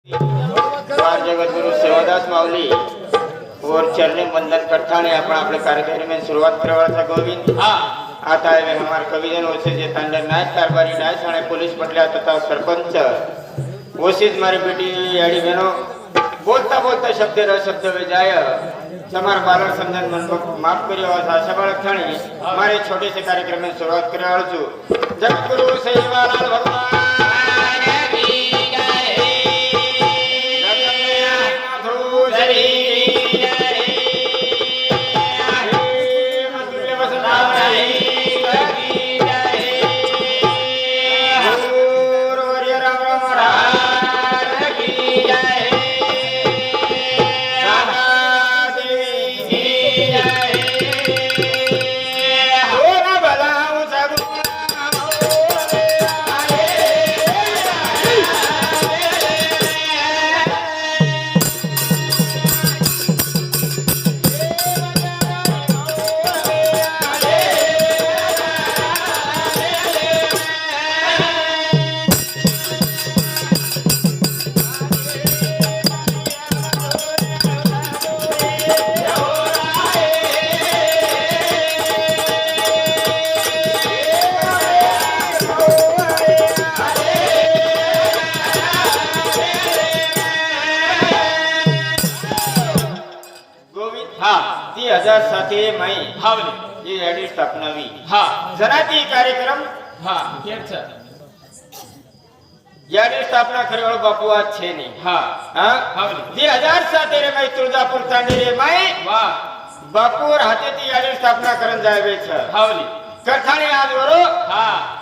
बार जगत गुरु सेवादास माऊली और चरणे बंधन करताने आपण आपले कार्यक्रम में शुरुआत करवाचा गोविंद। आता है हमारे कविजन ओसे जे तांडर नायक कारभारी नायक आणि पोलीस पटल्या तथा सरपंच ओसीज मारी बेटी याडी बहनों बोलता बोलता शब्द र शब्द वे जाय समार बालर समझन मन माफ करियो आशा बाळक थाणी हमारे छोटे से कार्यक्रम में शुरुआत करे वाळो छु। जगत गुरु सेवालाल भगवान साथे माई हावली ये याडी स्थापनावी जनाती कार्यक्रम केच याडी स्थापना करवाळो बापू आज छे नहीं हावली 2007 रे माई तुळजापूर तांडे रे माई बापू और हाते ती याडी स्थापना करन जावे छ हावली करथाणे आज वरो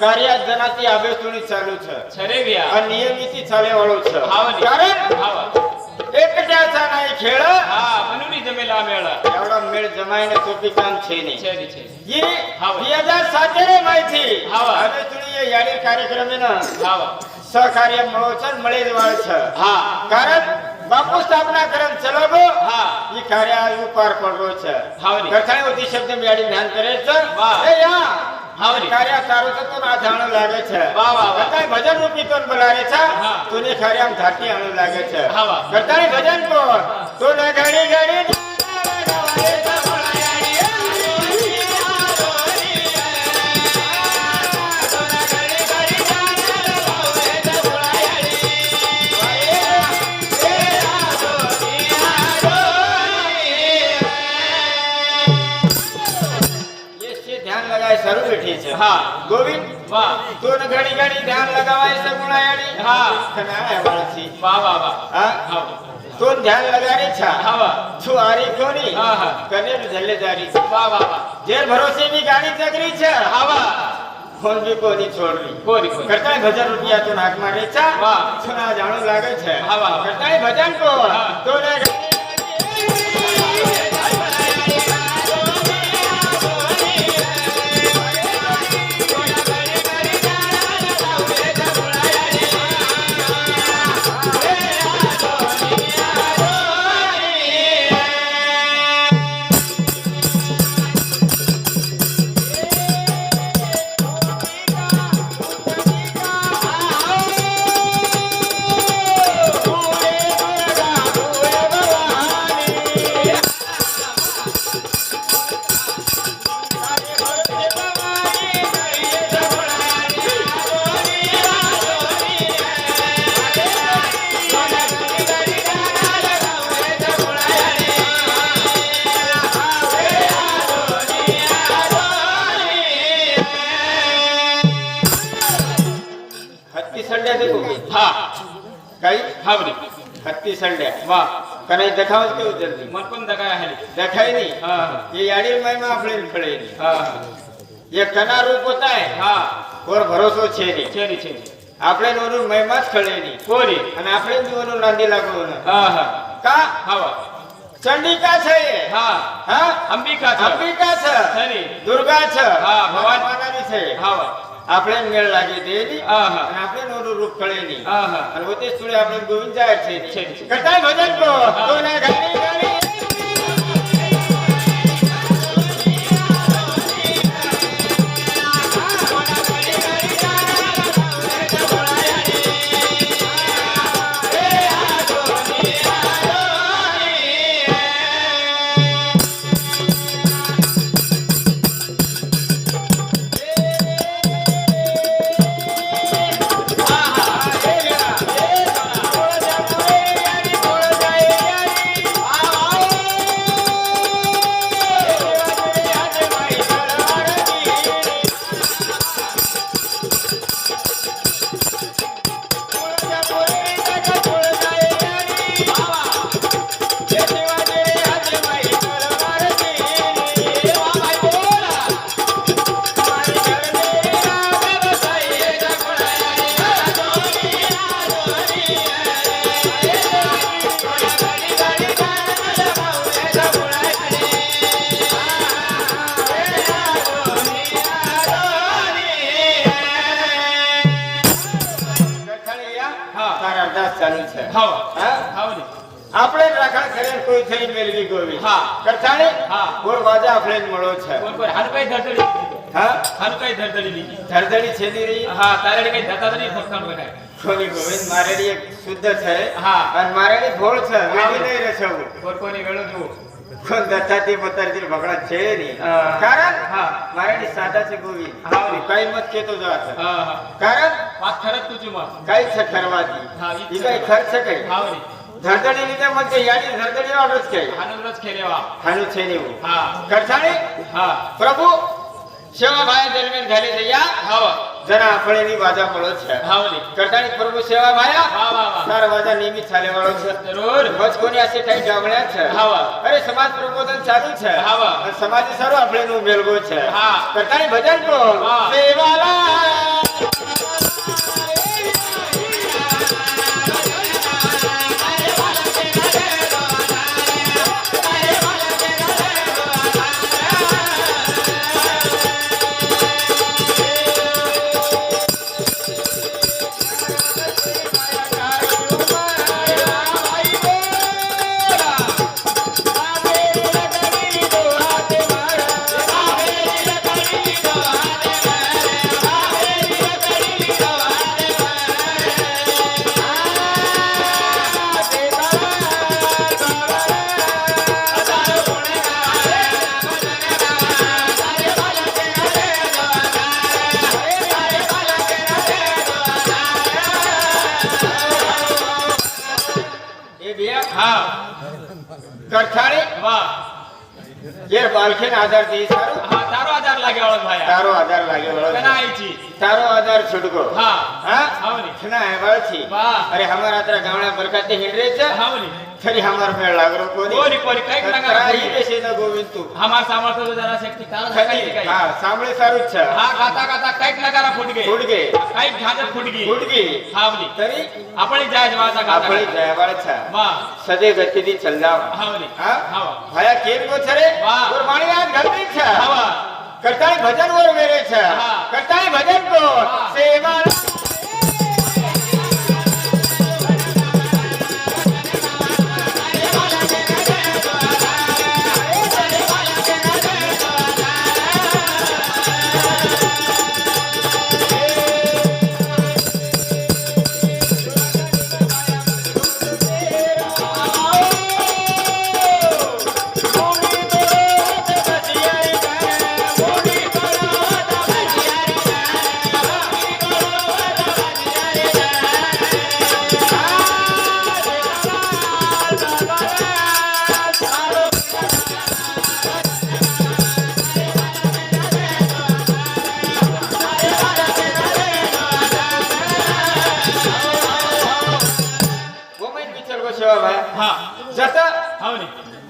कार्य जनाती आबेसुनी चालू छ छरे बिया और नियमित चाले वाळो छ हावली कारण एकट्याचा नाही खेळ मनुनी जमेला मेळ एवढा मेळ जमायने सोपी काम छे नहीं छे ये 2007 रे माहिती હવે तुणी ये याडी कार्यक्रम में ना सहकार्य મળો છે મળે જ વાળ છે કારણ बापू स्थापना करन चलो गो ये कार्य आज पार पडरो છે कथाय होती शब्द में याडी ध्यान करे छ ए या हावरी कार्य तारो तो ना जाणो लागे छे वाह वाह कथाय भजन रूपी तोन बोलारे छ तोने कार्य हम धाटी आणो लागे छे कथाय भजन को तो न घड़ी घड़ी लगावे छ बोलायाडी तो न घड़ी घड़ी लगावे छ बोलायाडी तेरा ये से ध्यान लगाए सरू बैठी छे गोविंद वाह तो न घड़ी घड़ी ध्यान लगावाय से बोलायाडी कना है वाळसी वाह वाह वाह तो ध्यान लगा रे छा छु आरी कोनी कने झल्ले जारी वाह वाह वाह जेर भरोसे भी गाड़ी जगरी छ फोन भी कोनी छोड़ली कोनी करता है भजन रुपया तो नाक मारे छा सुना जानो लागे छे करता है भजन को तो ने हत्ती संड्या वाह कने देखावस के जल्दी मन पण देखाय है देखाय नहीं ये याडी महिमा आपले खळे नहीं ये कना रूप होता है और भरोसो छे नहीं आपले नोनु महिमाच खळे नहीं कोरी आणि आपले नोनु नांदी लागलो ना का हवा चंडिका छे ये अंबिका छ खरी दुर्गा छ भगवान मानानी छे हवा आपले मेळ लागे देनी आणि आपले नोरू रूप कळे नी आणि होते सुळे आपले गोविंद जाय छे कटाय भजन को तो ना घडी घडी હા આપણે રાખણ કરે કોઈ થઈ મેલવી ગોવી હા કરતાણી હા બોર વાજા આપણે મળો છે બોર હાલ કઈ ધરતડી હા હાલ કઈ ધરતડી લીધી ધરતડી છેદી રહી હા તારે કઈ ધરતા નહીં ફરતાણ બકાય કોની ગોવિંદ મારેડી એક શુદ્ધ છે હા અને મારેડી ભોળ છે વેડી નહીં રછવું બોર કોની વેળો જો કોણ દત્તાતી પતરજી ભગડા છે ની કારણ હા મારેડી સાદા છે ગોવિંદ હા કઈ મત કેતો જાત હા કારણ વાત ખરત તું માં કઈ છે કરવાતી હા ઈ કઈ ખર્ચ છે કઈ હા ધરતડી લીધે મત યાડી ધરતડી વાળો જ કે હાનું રસ ખેલેવા હાનું છે ની હા કરછાણી હા પ્રભુ સેવા ભાઈ દરમિયાન ઘરે જયા હા જરા આપણેની વાજા મળો છે હાવલી કરતાણી પ્રભુ સેવા ભાયા વાહ વાહ વાહ તાર વાજા નિયમિત ચાલે વાળો છે જરૂર બસ કોની આસે કઈ ગામડ્યા છે હા અરે સમાજ પ્રબોધન ચાલુ છે હા અને સમાજ સારો આપણેનું મેલગો છે હા કરતાણી ભજન કો સેવાલા કરછાણી વાહ જે બાલખેન આધાર દી સારો હા તારો આધાર લાગે વાળો ભાઈ તારો આધાર લાગે વાળો કનાઈ છી તારો આધાર છોડકો હા હા આવની છના હેવાળ છી વાહ અરે હમારા તરા ગામડા બરકાતે હિંડરે છે આવની ખરી હમાર મેળ લાગરો કોની કઈક લગા ઈ દેશે ન ગોવિંદ તું હમાર સામર્થ તો જરા શક્તિ તારો કઈ કઈ હા સાંભળે સારું છે હા ગાતા ગાતા કઈક નગારા ફૂટ ગઈ કઈક ઝાંઝર ફૂટ ગઈ હાવલી તરી આપણી જાય વાતા ગાતા આપણી જાય વાળ છે વાહ સદે ગતિથી ચલજાવ હાવલી હા હા ભાયા કેમ કો છરે ઓર માણી આજ ગલતી છે હા કરતાઈ ભજન ઓર મેરે છે કરતાઈ ભજન કો સેવા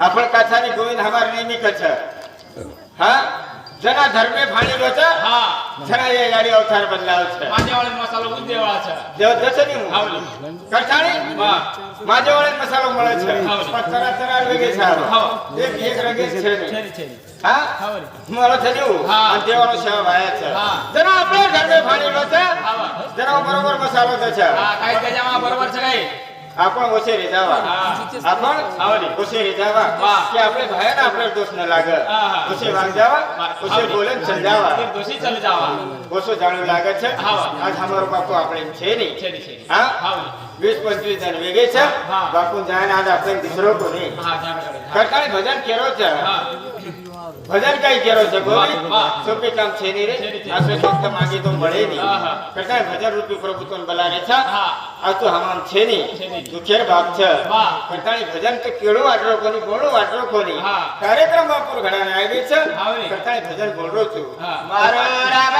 आपण कथानी गोविंद हमार निमित्त छ हां जना धर्मे फाणी लो छ हां जना ये गाडी अवतार बदलाव छ माझेवाळे मसालो उद्देवाळा छ देव दसनी हूं हावली कथानी वाह माझेवाळे मसालो મળે છે પથરા તરા વેગે છે હા એક રંગે છે હા હાવલી મળે છે નું અને દેવાનો સેવા ભાયા છે जना આપણે ધર્મે ફાણી લો छ जना બરોબર મસાલો દે છે હા કાઈ ગજામાં બરોબર છે કાઈ आपण ओसे रिजावा आपण आवली ओसे रिजावा कि आपले भायना आपले दोष न लाग ओसे वाग जावा ओसे बोलन चल जावा दोषी चल जावा ओसो जाणू लागे छे आज हमारो बापू आपले छे नहीं हां आवली 20-25 जन वेगे छे बापू जाने आज आपले दिसरो को नहीं हां जाने करताणी भजन केरो छे भजन कई केरो छे गोविंद सोपी काम छे नहीं रे आसे वक्त मांगे तो મળે नहीं करताणी भजन रूपी प्रभुत्व बलारे छे आ तो हमान छे नहीं दुखेर बाप छे करताणी भजन तो केळो वाटरो कोनी बोळो वाटरो कोनी कार्यक्रम बापूर घडाने આવી છે કરતાણી ભજन બોલરો છું મારો રામ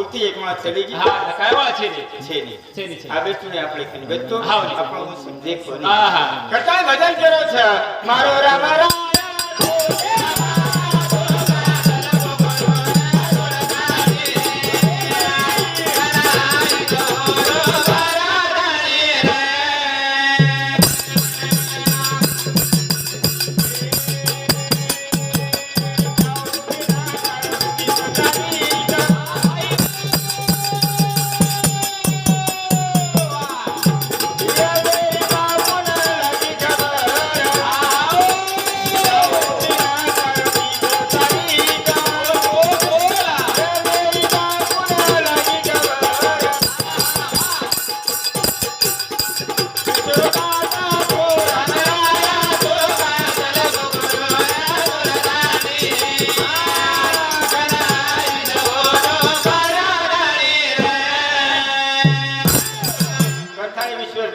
मूर्ती एक माळ चली गई हा काय वाला छेनी छेनी छेनी छेनी આ બેસુને આપણે કને બેસતો હા આપણો હું સમજે કોની હા હા કટાય ભજન કર્યો છે મારો રામ રામ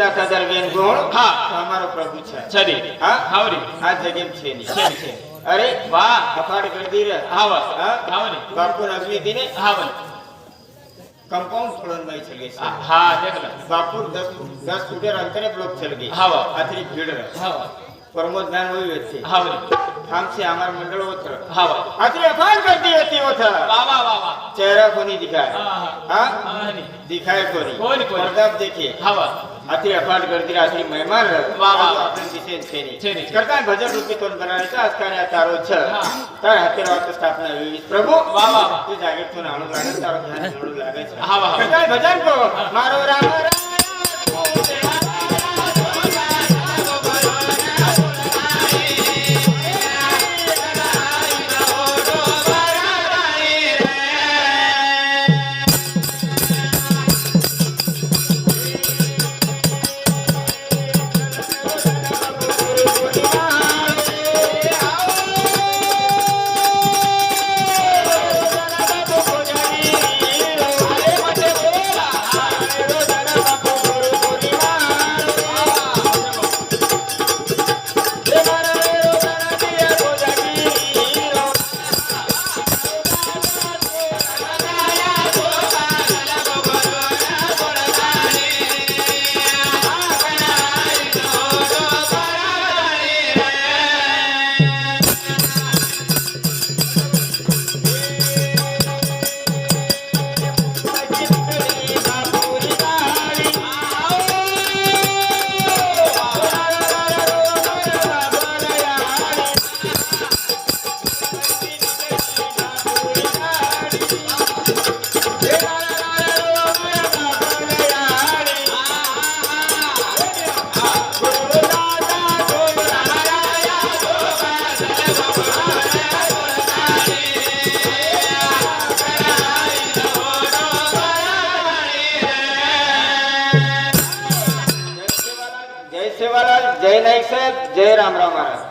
દાતાદાર બેન ગુણ હા અમારો પ્રભુ છે છડી હા હાવરી આ જગ્યા છે ની છે છે અરે વાહ અફાડ કરી રે હાવા હા હાવની બાપુ નગરી દીને હાવની कंपाउंड छोड़न भाई चल गई हाँ देख लो बापू 10 फुटेर अंतरे ब्लॉक चल गई हाँ आतरी भीड़ रहे हाँ प्रमोद ज्ञान हुई व्यक्ति हाँ हम से हमारे मंडल होता हाँ आतरी अफान करती होती होता वाह वाह वाह वाह चेहरा को नहीं दिखाए हाँ नहीं दिखाए को नहीं कोई प्रताप देखिए हाँ आतरी अफान करती आतरी मेहमान रहे वाह वाह अपने विशेष छेनी छेनी करता है भजन रूपी तोन बनाने का अस्कार्या तारो छ तार हाथे रात स्थापना हुई प्रभु वाह वाह तू जागे तो नाणु लागे तारो ध्यान नाणु लागे छ हाँ वाह करता है भजन को मारो राम राम जय नाईक साहेब जय रामराव महाराज